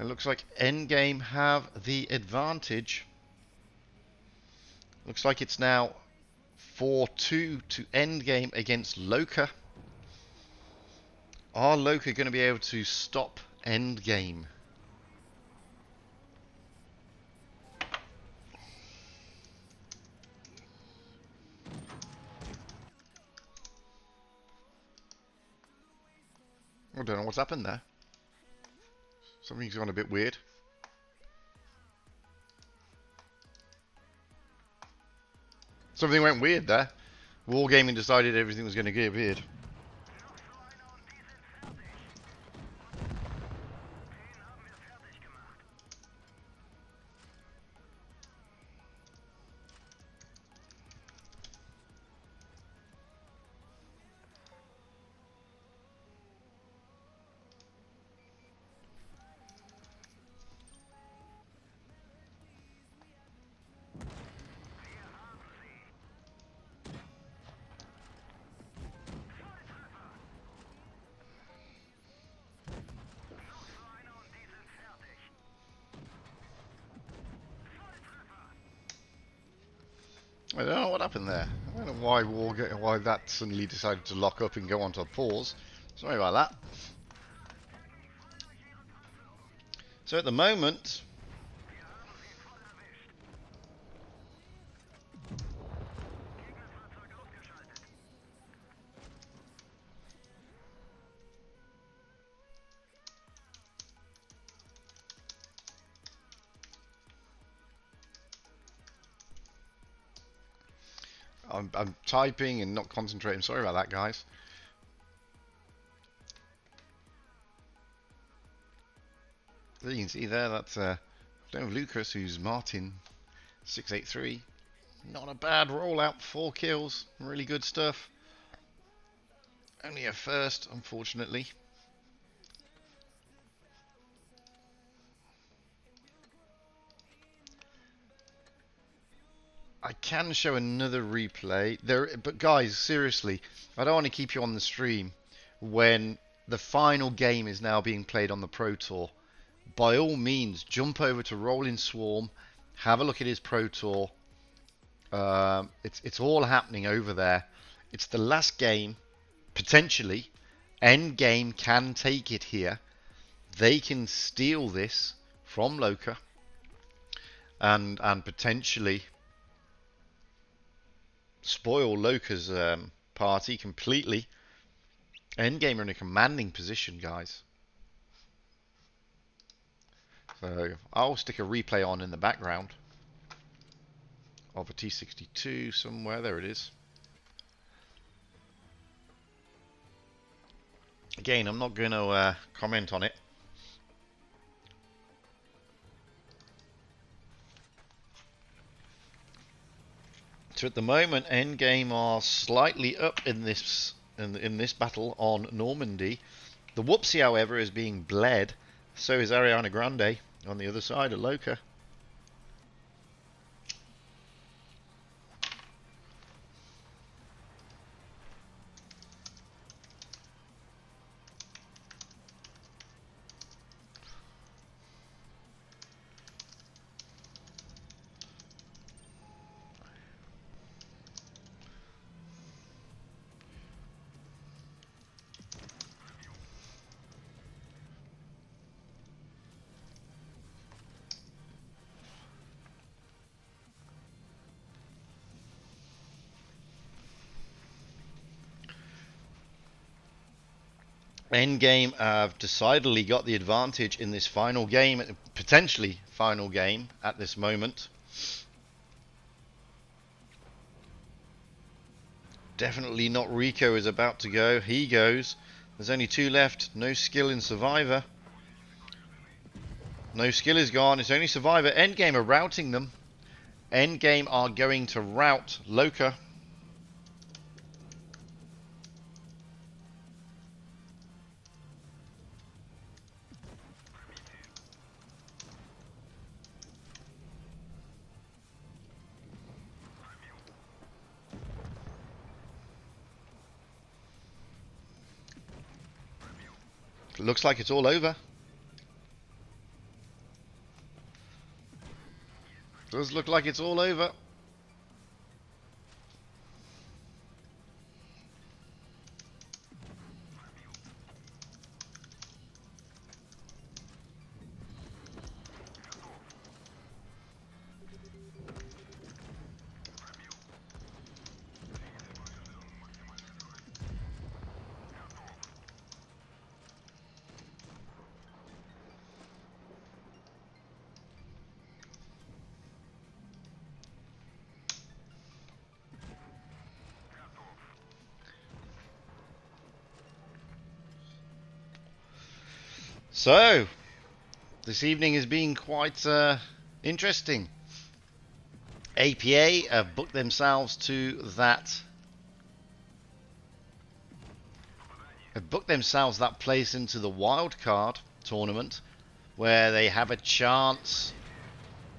S19: It looks like Endgame have the advantage. Looks like it's now 4-2 to Endgame against Loka. Are Loka going to be able to stop Endgame? I don't know what's happened there. Something's gone a bit weird. Something went weird there. Wargaming decided everything was going to get weird. I don't know what happened there. I don't know why that suddenly decided to lock up and go onto a pause. Sorry about that. So at the moment, I'm typing and not concentrating. Sorry about that, guys. So you can see there, that's Lucas, who's Martin 683. Not a bad rollout, 4 kills, really good stuff. Only a first, unfortunately. I can show another replay there, but guys, seriously, I don't want to keep you on the stream when the final game is now being played on the Pro Tour. By all means, jump over to Rolling Swarm, have a look at his Pro Tour. It's all happening over there. It's the last game, potentially. Endgame can take it here. They can steal this from Loka and potentially spoil Loka's party completely. Endgame are in a commanding position, guys. So I'll stick a replay on in the background of a T-62 somewhere. There it is. Again, I'm not going to comment on it. So at the moment, Endgame are slightly up in this battle on Normandy. The Whoopsie, however, is being bled. So is Ariana Grande on the other side of Loka. Endgame have decidedly got the advantage in this final game, potentially final game at this moment. Definitely not Rico is about to go. He goes. There's only 2 left. No skill in Survivor. No skill is gone. It's only Survivor. Endgame are routing them. Endgame are going to rout Loka. Looks like it's all over. Does look like it's all over. So, this evening has been quite interesting. APA have booked themselves to that. Have booked themselves that place into the wild card tournament, where they have a chance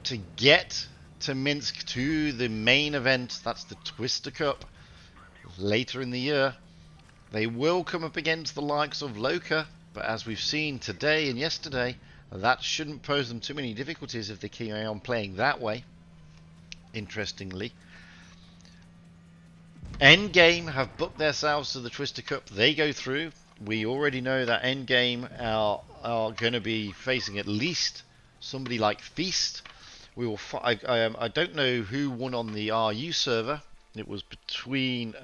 S19: to get to Minsk to the main event. That's the Twister Cup later in the year. They will come up against the likes of Loka, but as we've seen today and yesterday, that shouldn't pose them too many difficulties if they keep on playing that way. Interestingly, Endgame have booked themselves to the Twister Cup. They go through. We already know that Endgame are going to be facing at least somebody like Feast. We will. I don't know who won on the RU server. It was between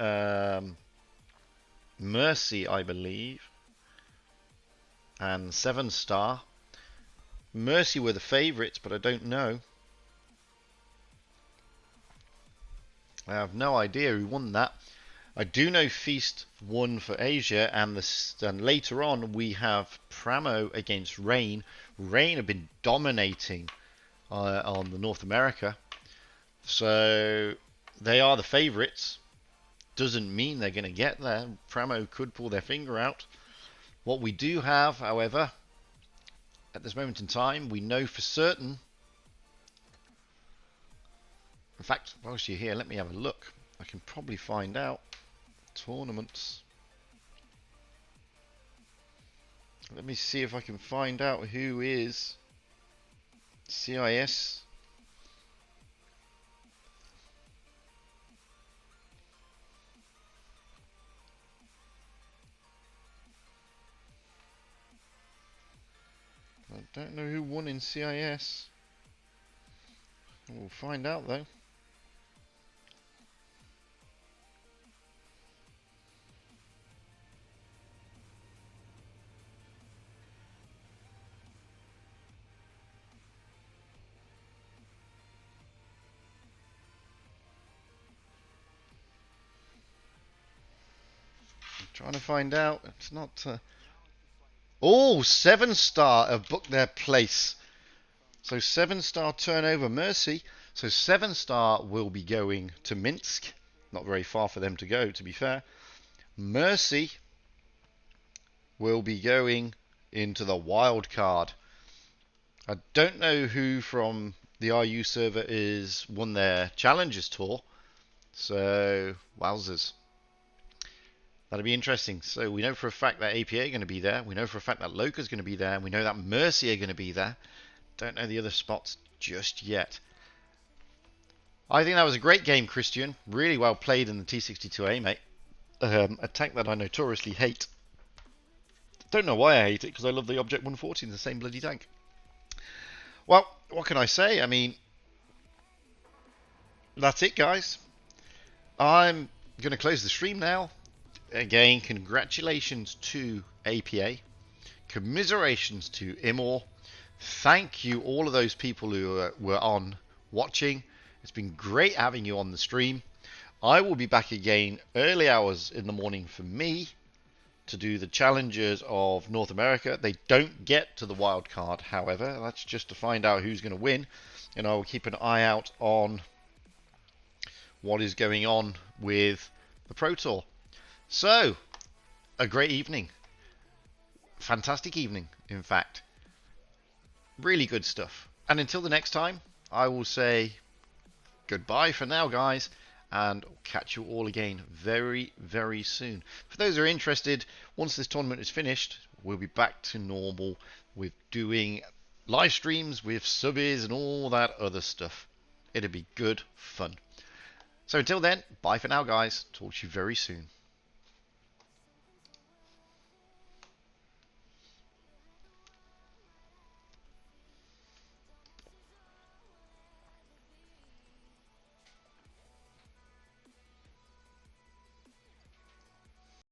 S19: Mercy, I believe, and 7-Star. Mercy were the favourites, but I don't know. I have no idea who won that. I do know Feast won for Asia, and later on we have Pramo against Rain. Rain have been dominating on the North America, so they are the favourites. Doesn't mean they're going to get there. Pramo could pull their finger out. What we do have, however, at this moment in time, we know for certain. In fact, whilst you're here, let me have a look. I can probably find out. Tournaments. Let me see if I can find out who is CIS. I don't know who won in CIS. We'll find out though. Trying to find out. It's not... Oh, 7-star have booked their place. So 7-star turnover, Mercy. So 7-star will be going to Minsk. Not very far for them to go, to be fair. Mercy will be going into the wild card. I don't know who from the RU server is won their Challengers Tour. So, wowzers. That'll be interesting. So we know for a fact that APA are going to be there. We know for a fact that Loca's going to be there. We know that Mercy are going to be there. Don't know the other spots just yet. I think that was a great game, Christian. Really well played in the T62A, mate. A tank that I notoriously hate. Don't know why I hate it, because I love the Object 140 in the same bloody tank. Well, what can I say? I mean, that's it, guys. I'm going to close the stream now. Again, congratulations to APA. Commiserations to IMMOR. Thank you, all of those people who were on watching. It's been great having you on the stream. I will be back again early hours in the morning for me to do the Challengers of North America. They don't get to the wild card, however. That's just to find out who's going to win. And I will keep an eye out on what is going on with the Pro Tour. So, a great evening. Fantastic evening, in fact. Really good stuff. And until the next time, I will say goodbye for now, guys. And catch you all again very, very soon. For those who are interested, once this tournament is finished, we'll be back to normal with doing live streams with subbies and all that other stuff. It'll be good fun. So until then, bye for now, guys. Talk to you very soon.